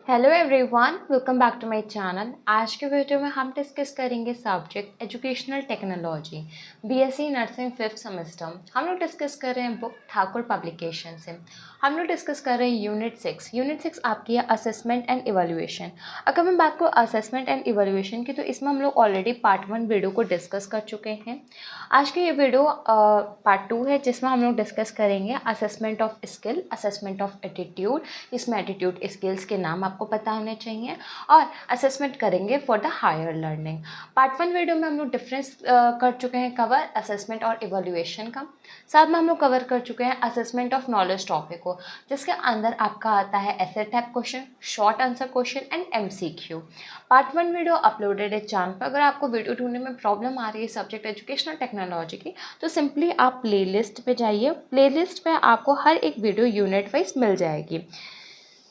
Hello everyone, welcome back to my channel. आज के video में हम डिस्कस करेंगे subject educational technology, BSc nursing 5th semester. हम लोग डिस्कस कर रहे हैं बुक ठाकुर पब्लिकेशन से। हम लोग डिस्कस कर रहे हैं यूनिट 6। यूनिट 6 आपकी है असेसमेंट एंड इवैल्यूएशन। अगर मैं बात करूँ असेसमेंट एंड इवैल्यूएशन की, तो इसमें हम लोग ऑलरेडी पार्ट 1 वीडियो को डिस्कस कर चुके हैं। आज की ये वीडियो पार्ट 2 है, जिसमें हम लोग डिस्कस करेंगे assessment of skill, assessment of attitude. इसमें एटीट्यूड स्किल्स के नाम आपको पता होने चाहिए, और असेसमेंट करेंगे for the higher learning. Part 1 video में हम लोग डिफरेंस कर चुके हैं कवर असेसमेंट और इवैल्यूएशन का। साथ में हम लोग कवर कर चुके हैं असेसमेंट ऑफ नॉलेज टॉपिक को, जिसके अंदर आपका आता है ऐसे type question, short answer question and MCQ. Part 1 video uploaded है चैनल पर। अगर आपको वीडियो ढूंढने में प्रॉब्लम आ रही है सब्जेक्ट एजुकेशनल टेक्नोलॉजी की, तो सिंपली आप प्लेलिस्ट पे जाइए। प्लेलिस्ट पे आपको हर एक वीडियो यूनिट वाइज मिल जाएगी।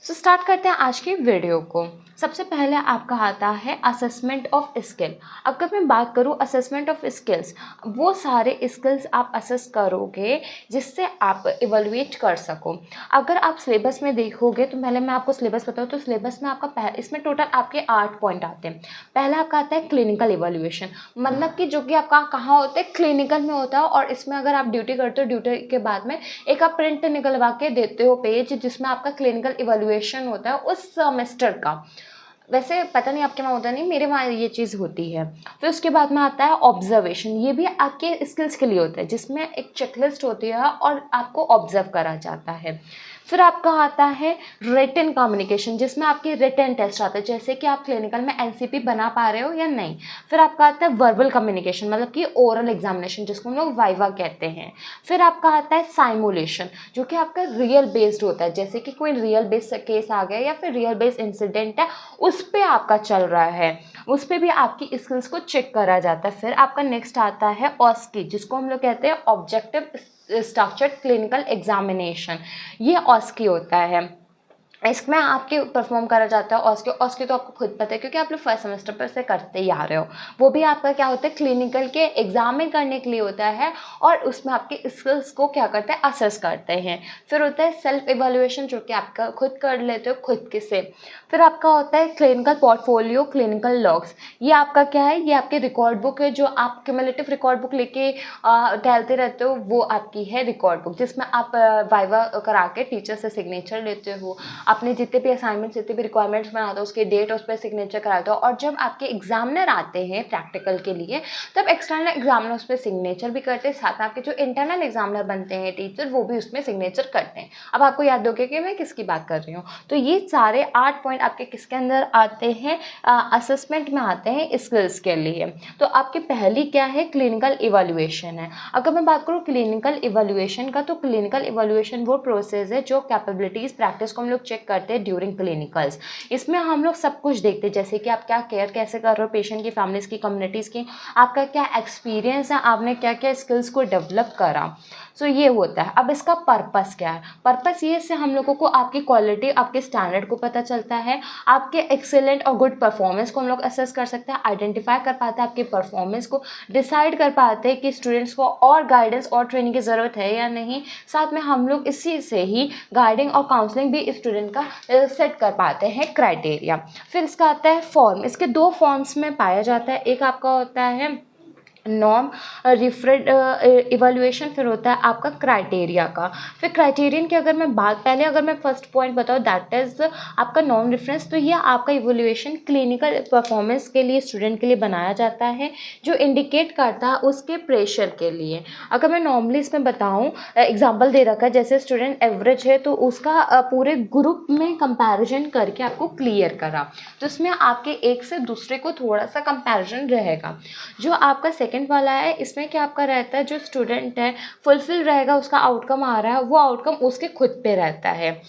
सो स्टार्ट करते हैं आज की वीडियो को। सबसे पहले आपका आता है असेसमेंट ऑफ स्किल। अगर मैं बात करूँ असेसमेंट ऑफ स्किल्स, वो सारे स्किल्स आप असेस करोगे जिससे आप इवैल्यूएट कर सको। अगर आप सिलेबस में देखोगे, तो पहले मैं आपको सिलेबस बताऊँ, तो सिलेबस में आपका इसमें टोटल आपके 8 पॉइंट आते हैं। पहला आपका आता है क्लिनिकल इवैल्यूएशन, मतलब कि जो कि आपका कहाँ होता है, क्लिनिकल में होता है। और इसमें अगर आप ड्यूटी करते हो, ड्यूटी के बाद में एक आप प्रिंट निकलवा के देते हो पेज, जिसमें आपका क्लिनिकल इवैल्यूएशन होता है उस सेमेस्टर का। वैसे पता नहीं आपके वहाँ होता नहीं, मेरे वहाँ ये चीज़ होती है। फिर उसके बाद में आता है ऑब्जर्वेशन। ये भी आपके स्किल्स के लिए होता है, जिसमें एक चेकलिस्ट होती है और आपको ऑब्जर्व करा जाता है। फिर आपका आता है रिटन कम्युनिकेशन, जिसमें आपके रिटन टेस्ट आता है, जैसे कि आप क्लिनिकल में एनसीपी बना पा रहे हो या नहीं। फिर आपका आता है वर्बल कम्युनिकेशन, मतलब कि ओरल एग्जामिनेशन, जिसको हम लोग वाइवा कहते हैं। फिर आपका आता है साइमुलेशन, जो कि आपका रियल बेस्ड होता है, जैसे कि कोई रियल बेस्ड केस आ गया या फिर रियल बेस्ड इंसिडेंट है, उस पे आपका चल रहा है, उस पे भी आपकी स्किल्स को चेक करा जाता है। फिर आपका नेक्स्ट आता है ऑस्की, जिसको हम लोग कहते हैं ऑब्जेक्टिव स्ट्रक्चर्ड क्लिनिकल एग्जामिनेशन। ये ऑस्की होता है, इसमें आपके परफॉर्म करा जाता है ऑस्की तो आपको खुद पता है, क्योंकि आप लोग फर्स्ट सेमेस्टर पर से करते ही आ रहे हो। वो भी आपका क्या होता है, क्लिनिकल के एग्जाम में करने के लिए होता है, और उसमें आपके स्किल्स को क्या करते हैं, असेस करते हैं। फिर होता है सेल्फ इवैल्यूएशन, जो कि आपका खुद कर लेते हो खुद के से। फिर आपका होता है क्लिनिकल पोर्टफोलियो, क्लिनिकल लॉग्स। ये आपका क्या है, ये आपके रिकॉर्ड बुक है, जो आप क्यूमुलेटिव रिकॉर्ड बुक लेके टहलते रहते हो, वो आपकी है रिकॉर्ड बुक, जिसमें आप वाइवा करा के टीचर से सिग्नेचर लेते हो, अपने जितने भी असाइनमेंट्स, जितने भी रिक्वायरमेंट्स बनाते हो, उसके डेट उस पर सिग्नेचर कराते हो। और जब आपके एग्जामिनर आते हैं प्रैक्टिकल के लिए, तब एक्सटर्नल एग्जामिनर उस पर सिग्नेचर भी करते हैं। साथ में आपके जो इंटरनल एग्जामिनर बनते हैं टीचर, वो भी उसमें सिग्नेचर करते हैं। अब आपको याद होगा कि मैं किसकी बात कर रही हूँ। तो ये सारे 8 पॉइंट आपके किसके अंदर आते हैं, असेसमेंट में आते हैं स्किल्स के लिए। तो आपकी पहली क्या है, क्लिनिकल इवैल्यूएशन है। अगर मैं बात करूँ क्लिनिकल इवैल्यूएशन का, तो क्लिनिकल इवैल्यूएशन वो प्रोसेस है जो कैपेबिलिटीज प्रैक्टिस को हम लोग चेक करते हैं ड्यूरिंग क्लिनिकल्स। इसमें हम लोग सब कुछ देखते हैं, जैसे कि आप क्या केयर कैसे कर रहे हो पेशेंट की, फैमिलीज की, कम्युनिटीज़ की, आपका क्या एक्सपीरियंस है, आपने क्या क्या स्किल्स को डेवलप करा। सो ये होता है। अब इसका पर्पस क्या है, पर्पस ये से हम लोगों को आपकी क्वालिटी, आपके स्टैंडर्ड को पता चलता है, आपके एक्सेलेंट और गुड परफॉर्मेंस को हम लोग असेस कर सकते हैं, आइडेंटिफाई कर पाते हैं आपके परफॉर्मेंस को, डिसाइड कर पाते हैं कि स्टूडेंट्स को और गाइडेंस और ट्रेनिंग की ज़रूरत है या नहीं। साथ में हम लोग इसी से ही गाइडिंग और काउंसलिंग भी स्टूडेंट का सेट कर पाते हैं क्राइटेरिया। फिर इसका आता है फॉर्म। इसके 2 फॉर्म्स में पाया जाता है। एक आपका होता है नॉर्म रिफरेड इवैल्यूएशन, फिर होता है आपका क्राइटेरिया का। फिर क्राइटेरियन की अगर मैं बात, पहले अगर मैं फर्स्ट पॉइंट बताऊँ, दैट इज़ आपका नॉन रेफरेंस। तो ये आपका इवैल्यूएशन क्लिनिकल परफॉर्मेंस के लिए स्टूडेंट के लिए बनाया जाता है, जो इंडिकेट करता है उसके प्रेशर के लिए। अगर मैं नॉर्मली इसमें बताऊँ, एग्जाम्पल दे रखा है, जैसे स्टूडेंट एवरेज है, तो उसका पूरे ग्रुप में कंपैरिजन करके आपको क्लियर करा, तो उसमें आपके एक से दूसरे को थोड़ा सा कंपैरिजन रहेगा। जो आपका सेकेंड वाला है, इसमें क्या आपका रहता है, जो स्टूडेंट है फुलफिल रहेगा, उसका आउटकम आ रहा है, वो आउटकम उसके खुद पे रहता है।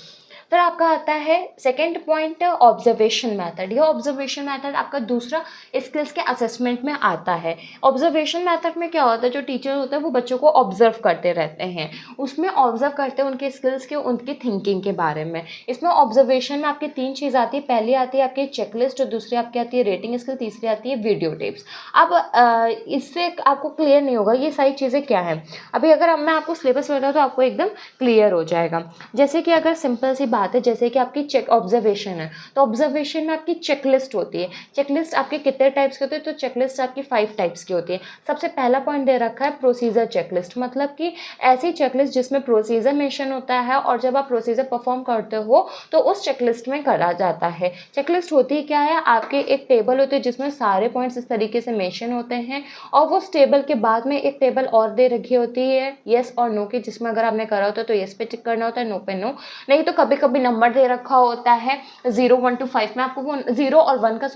फिर आपका आता है सेकेंड पॉइंट, ऑब्जर्वेशन मेथड। ये ऑब्जर्वेशन मेथड आपका दूसरा स्किल्स के असेसमेंट में आता है। ऑब्जर्वेशन मेथड में क्या होता है, जो टीचर होता है वो बच्चों को ऑब्जर्व करते रहते हैं, उसमें ऑब्जर्व करते हैं उनके स्किल्स के, उनकी थिंकिंग के बारे में। इसमें ऑब्जर्वेशन में आपकी 3 चीज़ आती है। पहली आती है आपकी चेकलिस्ट, दूसरी आपकी आती है रेटिंग स्किल, तीसरी आती है वीडियो टिप्स। अब इससे आपको क्लियर नहीं होगा ये सारी चीज़ें क्या हैं। अभी अगर मैं आपको सिलेबस बताऊँ तो आपको एकदम क्लियर हो जाएगा। जैसे कि अगर सिंपल सी बात है जैसे कि आपकी चेक ऑब्जर्वेशन है, तो ऑब्जर्वेशन में आपकी चेकलिस्ट होती है। चेकलिस्ट आपके कितने टाइप्स की होती है, तो चेकलिस्ट आपकी 5 टाइप्स की होती है। सबसे पहला पॉइंट दे रखा है प्रोसीजर चेकलिस्ट, मतलब कि ऐसी चेकलिस्ट जिसमें प्रोसीजर मेंशन होता है और जब आप प्रोसीजर परफॉर्म करते हो तो उस चेकलिस्ट में करा जाता है। चेकलिस्ट होती क्या है, आपके एक टेबल होते हैं जिसमें सारे पॉइंट्स इस तरीके से मेंशन होते हैं और वो टेबल के बाद में एक टेबल और दे रखी होती है येस और नो की, जिसमें अगर आपने करा होता है तो येस पे टिक करना होता है, नो पे नो। नहीं तो कभी कभी नंबर दे रखा होता है 0 1 to 5 में, आपको वो 0 और 1 का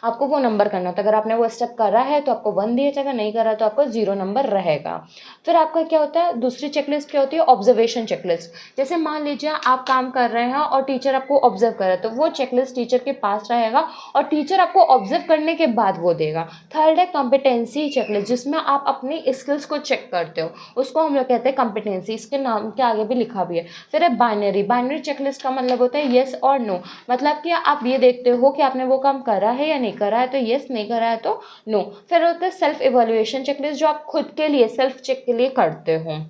आपको वो नंबर करना होता है। अगर आपने वो स्टेप करा है तो आपको 1 दिया जाएगा, नहीं करा तो आपको 0 नंबर रहेगा। फिर आपका क्या होता है, दूसरी चेकलिस्ट क्या होती है, ऑब्जर्वेशन चेकलिस्ट। जैसे मान लीजिए आप काम कर रहे हैं और टीचर आपको ऑब्जर्व कर रहा है, तो वो चेकलिस्ट टीचर के पास रहेगा और टीचर आपको ऑब्जर्व करने के बाद वो देगा। थर्ड है कॉम्पिटेंसी चेकलिस्ट, जिसमें आप अपनी स्किल्स को चेक करते हो, उसको हम लोग कहते हैं कॉम्पिटेंसी। इसके नाम के आगे भी लिखा भी है। फिर है बाइनरी। बाइनरी चेकलिस्ट का मतलब होता है येस और नो, मतलब कि आप ये देखते हो कि आपने वो काम करा है या नहीं करा है, तो येस, नहीं करा है तो नो। फिर होता है सेल्फ इवैल्यूएशन चेकलिस्ट, जो आप खुद के लिए सेल्फ चेक के लिए करते हो।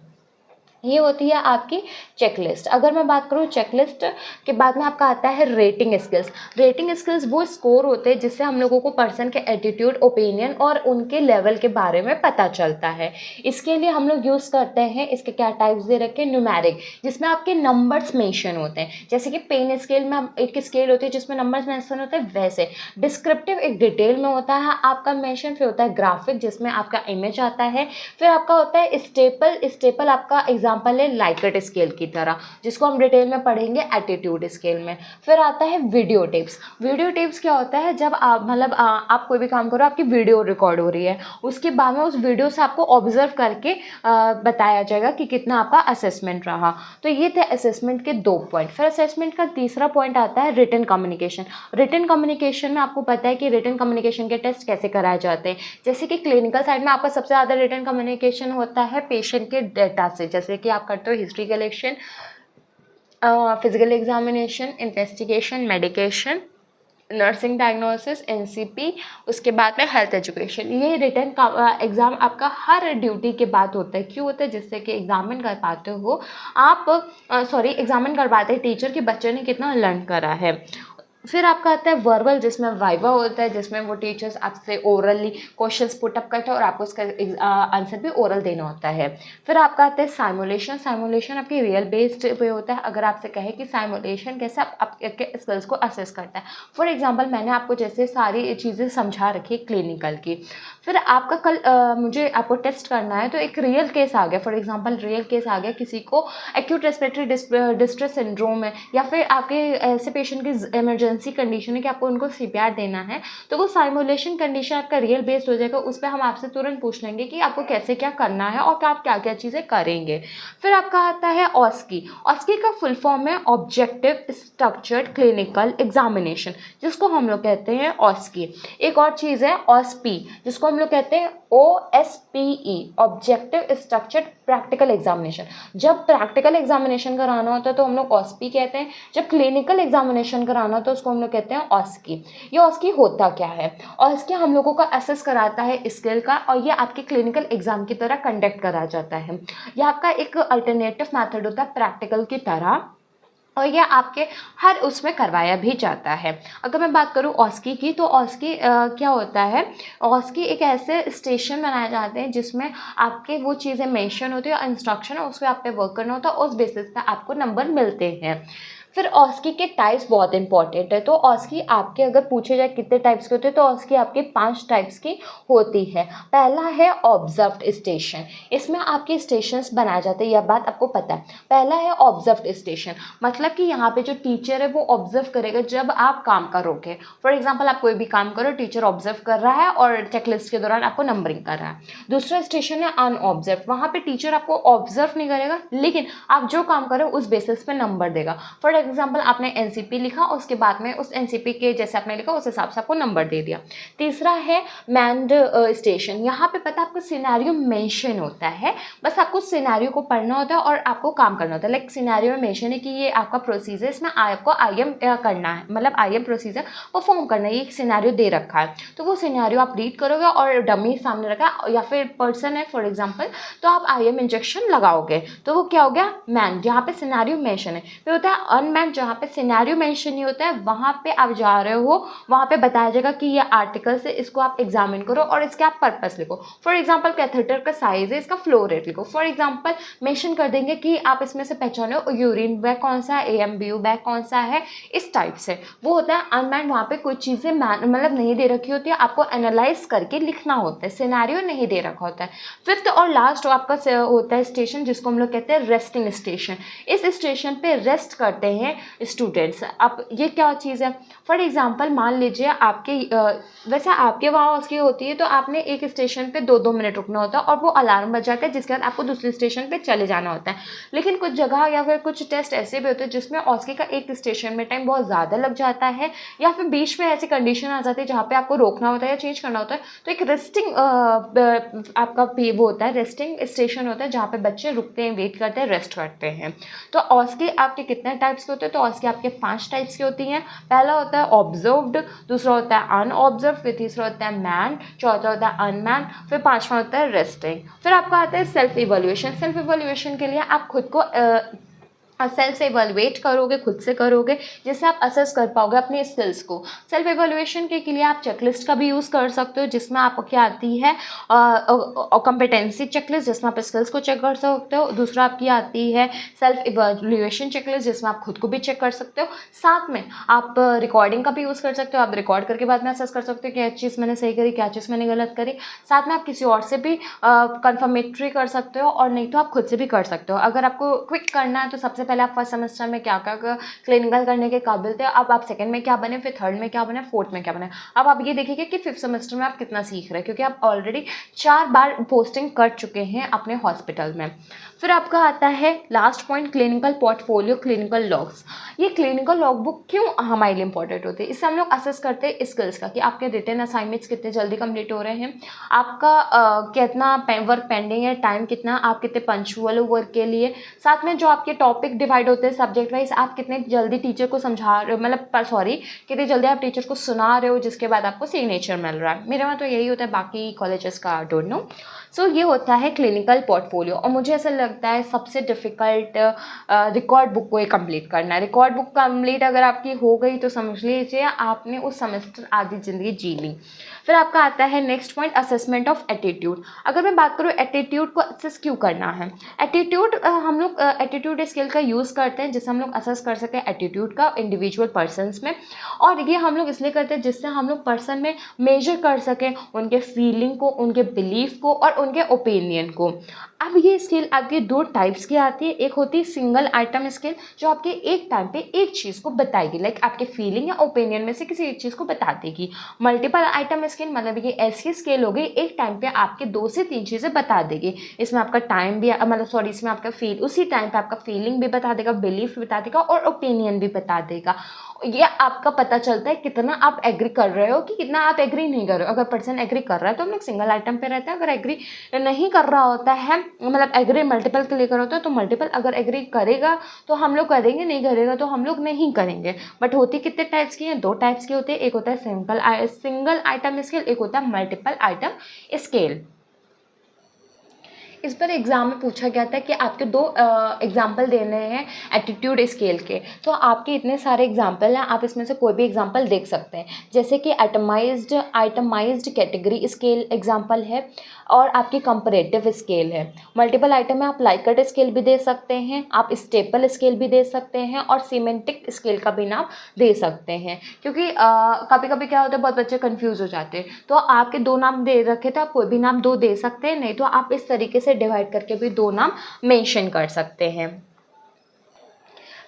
ये होती है आपकी चेकलिस्ट। अगर मैं बात करूँ चेकलिस्ट के बाद में आपका आता है रेटिंग स्किल्स। रेटिंग स्किल्स वो स्कोर होते हैं जिससे हम लोगों को पर्सन के एटीट्यूड, ओपिनियन और उनके लेवल के बारे में पता चलता है। इसके लिए हम लोग यूज़ करते हैं, इसके क्या टाइप्स दे रखे हैं, न्यूमेरिक, जिसमें आपके नंबर्स मेंशन होते हैं। जैसे कि पेन स्केल में एक स्केल होती है जिसमें नंबर्स मेंशन होते हैं, वैसे डिस्क्रिप्टिव एक डिटेल में होता है आपका मेंशन। फिर होता है ग्राफिक, जिसमें आपका इमेज आता है। फिर आपका होता है स्टेपल। स्टेपल आपका एग्जाम्पल है लाइकेट स्केल की तरह, जिसको हम डिटेल में पढ़ेंगे एटीट्यूड स्केल में। फिर आता है वीडियो टिप्स। वीडियो टिप्स क्या होता है, जब आप मतलब आप कोई भी काम करो, आपकी वीडियो रिकॉर्ड हो रही है, उसके बाद में उस वीडियो से आपको ऑब्जर्व करके बताया जाएगा कि कितना आपका असेसमेंट रहा। तो ये थे असेसमेंट के 2 पॉइंट। फिर असेसमेंट का तीसरा पॉइंट आता है रिटन कम्युनिकेशन। रिटन कम्युनिकेशन में आपको पता है कि रिटन कम्युनिकेशन के टेस्ट कैसे कराए जाते हैं। जैसे कि क्लिनिकल साइड में आपका सबसे ज़्यादा रिटन कम्युनिकेशन होता है पेशेंट के डेटा से, जैसे कि आप करते हो history collection, physical examination, investigation, medication, nursing diagnosis, NCP, उसके बाद में हेल्थ एजुकेशन। ये रिटन का एग्ज़ाम आपका हर ड्यूटी के बाद होता है। क्यों होता है, जिससे कि एग्जामिन कर पाते हो आप, एग्जामिन कर पाते हैं टीचर कि बच्चे ने कितना लर्न करा है। फिर आपका आता है वर्बल, जिसमें वाइवा होता है, जिसमें वो टीचर्स आपसे ओरली क्वेश्चंस पुटअप करते हैं और आपको उसका आंसर भी ओरल देना होता है। फिर आपका आता है साइमुलेशन। साइमुलेशन आपकी रियल बेस्ड पे होता है। अगर आपसे कहे कि साइमुलेशन कैसे आपके स्किल्स को असेस करता है, फॉर एग्जांपल मैंने आपको जैसे सारी चीज़ें समझा रखी क्लिनिकल की, फिर आपका कल मुझे आपको टेस्ट करना है, तो एक रियल केस आ गया, फॉर एग्जांपल रियल केस आ गया, किसी को एक्यूट रेस्पिरेटरी डिस्ट्रेस सिंड्रोम है, या फिर आपके ऐसे पेशेंट की इमरजेंसी कंडीशन है कि आपको उनको सीपीआर देना है, तो वो साइमुलेशन कंडीशन आपका रियल बेस्ड हो जाएगा। उस पर हम आपसे तुरंत पूछ लेंगे कि आपको कैसे क्या करना है और आप क्या क्या चीज़ें करेंगे। फिर आपका आता है ऑस्की। ऑस्की का फुल फॉर्म है ऑब्जेक्टिव स्ट्रक्चर्ड क्लिनिकल एग्जामिनेशन, जिसको हम लोग कहते हैं ऑस्की। एक और चीज़ है ऑस्पी, जिसको हम लोग कहते हैं OSPE, objective structured practical examination. जब प्रैक्टिकल एग्जामिनेशन कराना होता है तो हम लोग ऑस्पी कहते हैं, जब क्लिनिकल एग्जामिनेशन कराना होता है उसको हम लोग कहते हैं ऑस्की। ये ऑस्की होता क्या है, ऑस्की हम लोगों का असेस कराता है स्किल का, और ये आपके क्लिनिकल एग्जाम की तरह कंडक्ट करा जाता है। ये आपका एक अल्टरनेटिव मेथड होता है प्रैक्टिकल की तरह, और यह आपके हर उसमें करवाया भी जाता है। अगर मैं बात करूँ ऑस्की की, तो ऑस्की क्या होता है, ऑस्की एक ऐसे स्टेशन बनाए जाते हैं जिसमें आपके वो चीज़ें मेंशन होती है और इंस्ट्रक्शन है उस पर आप पे वर्क करना होता है, उस बेसिस पे आपको नंबर मिलते हैं। फिर ऑस्की के टाइप्स बहुत इंपॉर्टेंट है। तो ऑस्की आपके अगर पूछे जाए कितने टाइप्स के होते हैं, तो ऑस्की आपके 5 टाइप्स की होती है। पहला है ऑब्जर्व्ड स्टेशन। इसमें आपके स्टेशंस बनाए जाते हैं, यह बात आपको पता है। पहला है ऑब्जर्व्ड स्टेशन, मतलब कि यहाँ पे जो टीचर है वो ऑब्जर्व करेगा जब आप काम करोगे। फॉर एग्जाम्पल आप कोई भी काम करो, टीचर ऑब्जर्व कर रहा है और चेकलिस्ट के दौरान आपको नंबरिंग कर रहा है। दूसरा स्टेशन है अनऑब्जर्व, वहाँ पे टीचर आपको ऑब्जर्व नहीं करेगा, लेकिन आप जो काम करो उस बेसिस पे नंबर देगा। फॉर एग्जाम्पल आपने एनसीपी लिखा, उसके बाद में उस एनसीपी के जैसे आपने लिखा उस हिसाब से आपको नंबर दे दिया। तीसरा है मैन्ड स्टेशन। यहाँ पे पता आपको सिनेरियो मेंशन होता है, बस आपको सिनेरियो को पढ़ना होता है और आपको काम करना होता है। लाइक सिनेरियो में मेंशन है कि ये आपका प्रोसीजर, इसमें आपको IM करना है, मतलब IM प्रोसीजर परफॉर्म करना है। ये एक सिनेरियो दे रखा है, तो वो सिनेरियो आप रीड करोगे और डमी सामने रखा या फिर पर्सन है फॉर एग्जाम्पल, तो आप IM इंजेक्शन लगाओगे, तो वो क्या हो गया मैन, यहाँ पे सिनेरियो मेंशन है। फिर होता है एनवायरनमेंट जहाँ पे सिनेरियो मेंशन नहीं होता है वहाँ पे आप जा रहे हो, वहाँ पे बताया जाएगा कि ये आर्टिकल्स है, इसको आप एग्जामिन करो और इसके आप पर्पस लिखो। फॉर एग्जाम्पल कैथेटर का साइज है, इसका फ्लो रेट लिखो। फॉर एग्जाम्पल मेंशन कर देंगे कि आप इसमें से पहचानो यूरिन बैग कौन सा है, AMBU बैग कौन सा है, इस टाइप से। वो होता है अनमैन्ड, वहाँ पे कुछ चीज़ें मतलब नहीं दे रखी होती है, आपको एनालाइज करके लिखना होता है, सिनेरियो नहीं दे रखा होता है। फिफ्थ और लास्ट आपका होता है स्टेशन, जिसको हम लोग कहते हैं रेस्टिंग स्टेशन। इस स्टेशन पे रेस्ट करते हैं स्टूडेंट्स। अब ये क्या चीज़ है, फॉर एग्जांपल मान लीजिए आपके वैसे आपके वहाँ उसकी होती है तो आपने एक स्टेशन पे 2-2 मिनट रुकना होता है और वो अलार्म बज जाता है, जिसके बाद आपको दूसरे स्टेशन पे चले जाना होता है। लेकिन कुछ जगह या फिर कुछ टेस्ट ऐसे भी होते हैं जिसमें ऑस्की का एक स्टेशन में टाइम बहुत ज़्यादा लग जाता है, या फिर बीच में ऐसी कंडीशन आ जाती है जहाँ पे आपको रोकना होता है या चेंज करना होता है, तो एक रेस्टिंग आपका वो होता है, रेस्टिंग स्टेशन होता है जहाँ पे बच्चे रुकते हैं, वेट करते हैं, रेस्ट करते हैं। तो ऑस्की आपके कितने टाइप्स के होते हैं, तो ऑस्की आपके 5 टाइप्स की होती हैं। पहला होता है ऑब्जर्व्ड, दूसरा होता है अनऑब्जर्व, फिर तीसरा होता है मैन, चौथा होता है अनमैन, फिर पांचवा होता है रेस्टिंग। फिर आपका आता है सेल्फ इवैल्यूएशन। सेल्फ इवैल्यूएशन के लिए आप खुद को सेल्फ से इवैल्यूएट करोगे, खुद से करोगे, जिससे आप असेस कर पाओगे अपने स्किल्स को। सेल्फ इवैल्यूएशन के लिए आप चेकलिस्ट का भी यूज़ कर सकते हो, जिसमें आपको क्या आती है कॉम्पिटेंसी चेकलिस्ट, जिसमें आप स्किल्स को चेक कर सकते हो। दूसरा आपकी आती है सेल्फ इवैल्यूएशन चेकलिस्ट, जिसमें आप खुद को भी चेक कर सकते हो। साथ में आप रिकॉर्डिंग का भी यूज़ कर सकते हो, आप रिकॉर्ड करके बाद में असेस कर सकते हो क्या चीज़ मैंने सही करी, क्या चीज़ मैंने गलत करी। साथ में आप किसी और से भी कन्फर्मेटरी कर सकते हो, और नहीं तो आप खुद से भी कर सकते हो। अगर आपको क्विक करना है तो सबसे पहले आप फर्स्ट सेमेस्टर में क्या क्या क्लिनिकल करने के काबिल थे, अब आप सेकंड में क्या बने, फिर थर्ड में क्या बने, फोर्थ में क्या बने। अब आप ये देखिए कि फिफ्थ सेमेस्टर में आप कितना सीख रहे हैं, क्योंकि आप ऑलरेडी 4 बार पोस्टिंग कर चुके हैं अपने हॉस्पिटल में। फिर आपका आता है last point, clinical portfolio, clinical logs. ये क्लिनिकल लॉग बुक क्यों हमारे लिए इंपॉर्टेंट होती है, इससे हम लोग असेस करते हैं स्किल्स का, कि आपके रिटन असाइनमेंट्स कितने जल्दी कंप्लीट हो रहे हैं, आपका कितना वर्क पेंडिंग है, टाइम कितना, आप कितने पंचुअल हो वर्क के लिए। साथ में जो आपके टॉपिक डिवाइड होते हैं सब्जेक्ट वाइज, आप कितने जल्दी टीचर को समझा रहे हो, मतलब सॉरी कितनी जल्दी आप टीचर को सुना रहे हो, जिसके बाद आपको सिग्नेचर मिल रहा है। मेरे वहाँ तो यही होता है, बाकी कॉलेजेस का डोंट नो। सो ये होता है क्लिनिकल पोर्टफोलियो। और मुझे ऐसा लगता है सबसे डिफ़िकल्ट रिकॉर्ड बुक को कंप्लीट करना है। रिकॉर्ड बुक कंप्लीट अगर आपकी हो गई तो समझ लीजिए आपने उस सेमेस्टर आधी ज़िंदगी जी ली। फिर आपका आता है next point, assessment of attitude. अगर मैं बात करूँ एटीट्यूड को असेस क्यों करना है, एटीट्यूड हम लोग एटीट्यूड स्किल का यूज़ करते हैं जिससे हम लोग असेस कर सकें एटीट्यूड का इंडिविजुअल पर्सन्स में। और ये हम लोग इसलिए करते हैं जिससे हम लोग पर्सन में मेजर कर सकें उनके फीलिंग को, उनके बिलीफ को और उनके ओपिनियन को। अब ये स्किल आपकी 2 टाइप्स की आती है। एक होती है सिंगल आइटम स्किल, जो आपके एक टाइम पे एक चीज़ को बताएगी, लाइक आपके फीलिंग या ओपिनियन में से किसी एक चीज़ को बता देगी। मल्टीपल आइटम स्किल मतलब ये ऐसी स्किल हो गई एक टाइम पे आपके 2 से 3 चीज़ें बता देगी। इसमें आपका टाइम भी मतलब सॉरी इसमें आपका उसी टाइम पे आपका फीलिंग भी बता देगा, बिलीफ भी बता देगा और ओपिनियन भी बता देगा। ये आपका पता चलता है कितना आप एग्री कर रहे हो कि कितना आप एग्री नहीं कर रहे हो। अगर पर्सन एग्री कर रहा है तो हम लोग सिंगल आइटम पे रहते हैं, अगर एग्री नहीं कर रहा होता है मतलब एग्री मल्टीपल के लिए कर होता है तो मल्टीपल, अगर एग्री करेगा तो हम लोग करेंगे, नहीं करेगा तो हम लोग नहीं करेंगे। बट होती कितने टाइप्स की हैं, 2 टाइप्स की होती है। एक होता है सिंगल आइटम स्केल, एक होता है मल्टीपल आइटम स्केल। इस पर एग्ज़ाम में पूछा गया था कि आपके 2 एग्जाम्पल देने हैं एटीट्यूड स्केल के, तो आपके इतने सारे एग्जाम्पल हैं, आप इसमें से कोई भी एग्जाम्पल देख सकते हैं। जैसे कि आइटमाइज्ड कैटेगरी स्केल एग्जाम्पल है, और आपकी कंपैरेटिव स्केल है। मल्टीपल आइटम में आप लाइकर्ट स्केल भी दे सकते हैं, आप स्टेपल स्केल भी दे सकते हैं, और सीमेंटिक स्केल का भी नाम दे सकते हैं। क्योंकि कभी कभी क्या होता है, बहुत बच्चे कंफ्यूज हो जाते हैं, तो आपके 2 नाम दे रखे थे, आप कोई भी नाम 2 दे सकते हैं, नहीं तो आप इस तरीके से डिवाइड करके भी 2 नाम मेंशन कर सकते हैं।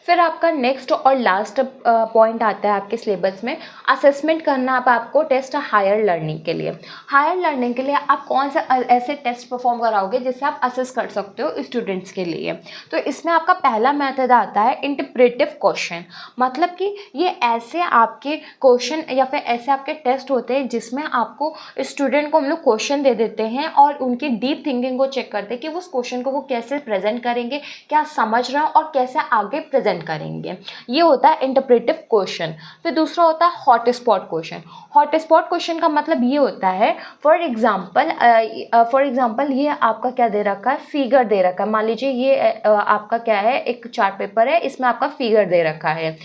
फिर आपका नेक्स्ट और लास्ट पॉइंट आता है आपके सिलेबस में, असेसमेंट करना अब आपको टेस्ट हायर लर्निंग के लिए। हायर लर्निंग के लिए आप कौन सा ऐसे टेस्ट परफॉर्म कराओगे जिससे आप असेस कर सकते हो स्टूडेंट्स के लिए। तो इसमें आपका पहला मेथड आता है इंटरप्रेटिव क्वेश्चन, मतलब कि ये ऐसे आपके क्वेश्चन या फिर ऐसे आपके टेस्ट होते हैं जिसमें आपको स्टूडेंट को हम लोग क्वेश्चन दे देते हैं और उनकी डीप थिंकिंग को चेक करते हैं कि उस क्वेश्चन को वो कैसे प्रेजेंट करेंगे, क्या समझ रहे हैं और कैसे आगे प्रेजेंट क्वेश्चन करेंगे। ये होता है इंटरप्रेटिव क्वेश्चन। फिर दूसरा होता है hot spot question. Hot spot question का मतलब ये होता है, फॉर एग्जाम्पल ये आपका क्या दे रखा है, फिगर दे रखा है। मान लीजिए ये आपका क्या है, एक चार्ट पेपर है, इसमें आपका फिगर दे रखा है।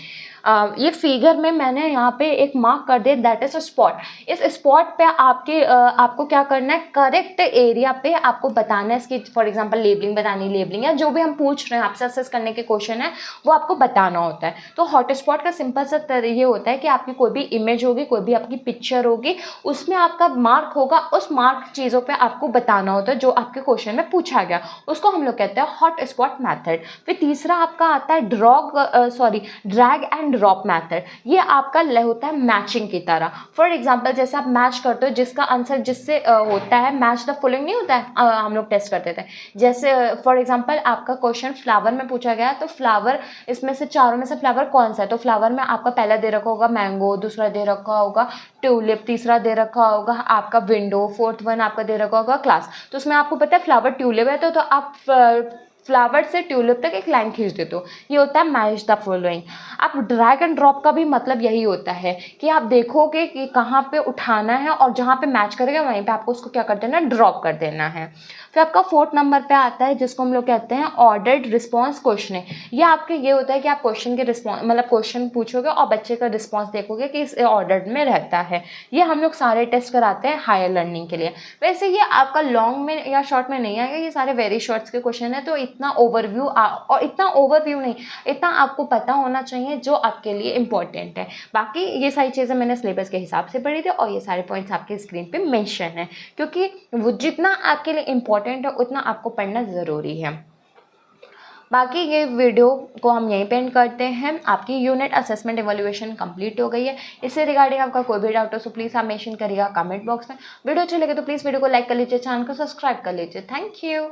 ये फिगर में मैंने यहाँ पे एक मार्क कर दिया, दैट इज अ स्पॉट। इस स्पॉट पे आपको क्या करना है, करेक्ट एरिया पे आपको बताना है इसकी, फॉर एग्जांपल लेबलिंग बतानी, लेबलिंग या जो भी हम पूछ रहे हैं आपसे असेस करने के क्वेश्चन है वो आपको बताना होता है। तो हॉट स्पॉट का सिंपल सा ये होता है कि आपकी कोई भी इमेज होगी, कोई भी आपकी पिक्चर होगी, उसमें आपका मार्क होगा, उस मार्क चीज़ों पर आपको बताना होता है जो आपके क्वेश्चन में पूछा गया, उसको हम लोग कहते हैं हॉट स्पॉट मैथड। फिर तीसरा आपका आता है ड्रैग एंड ड्रॉप मैथड। ये आपका होता है मैचिंग की तरह। फॉर एग्जांपल जैसे आप मैच करते हो, जिसका आंसर जिससे होता है, मैच द फॉलोइंग नहीं होता है, हम लोग टेस्ट करते थे। जैसे फॉर एग्जांपल आपका क्वेश्चन फ्लावर में पूछा गया, तो फ्लावर इसमें से चारों में से फ्लावर कौन सा है, तो फ्लावर में आपका पहला दे रखा होगा मैंगो, दूसरा दे रखा होगा ट्यूलिप, तीसरा दे रखा होगा आपका विंडो, फोर्थ वन आपका दे रखा होगा क्लास। तो उसमें आपको पता है फ्लावर ट्यूलिप है, तो आप फ्लावर से ट्यूलिप तक एक लाइन खींच देते हो। ये होता है मैच द फॉलोइंग। आप ड्रैग एंड ड्रॉप का भी मतलब यही होता है कि आप देखोगे कि कहाँ पे उठाना है और जहाँ पे मैच करेगा वहीं पे आपको उसको क्या कर देना है, ड्रॉप कर देना है। फिर आपका 4th नंबर पे आता है जिसको हम लोग कहते हैं ऑर्डर्ड रिस्पॉन्स क्वेश्चन। ये आपके ये होता है कि आप क्वेश्चन के रिस्पॉन्स मतलब क्वेश्चन पूछोगे और बच्चे का रिस्पॉन्स देखोगे कि इस ऑर्डर में रहता है। ये हम लोग सारे टेस्ट कराते हैं हायर लर्निंग के लिए। वैसे ये आपका लॉन्ग में या शॉर्ट में नहीं आएगा, ये सारे वेरी शॉर्ट्स के क्वेश्चन है, तो इतना ओवरव्यू नहीं, इतना आपको पता होना चाहिए जो आपके लिए इम्पोर्टेंट है। बाकी ये सारी चीज़ें मैंने सिलेबस के हिसाब से पढ़ी थी और ये सारे पॉइंट्स आपके स्क्रीन पे मेंशन है, क्योंकि वो जितना आपके लिए इम्पोर्टेंट है उतना आपको पढ़ना ज़रूरी है। बाकी ये वीडियो को हम यहीं पे एंड करते हैं। आपकी यूनिट असेसमेंट एवोल्यूशन कंप्लीट हो गई है। इससे रिगार्डिंग आपका कोई भी डाउट हो तो प्लीज़ आप मेंशन करिएगा कमेंट बॉक्स में। वीडियो अच्छी लगे तो प्लीज़ वीडियो को लाइक कर लीजिए, चैनल को सब्सक्राइब कर लीजिए। Thank you.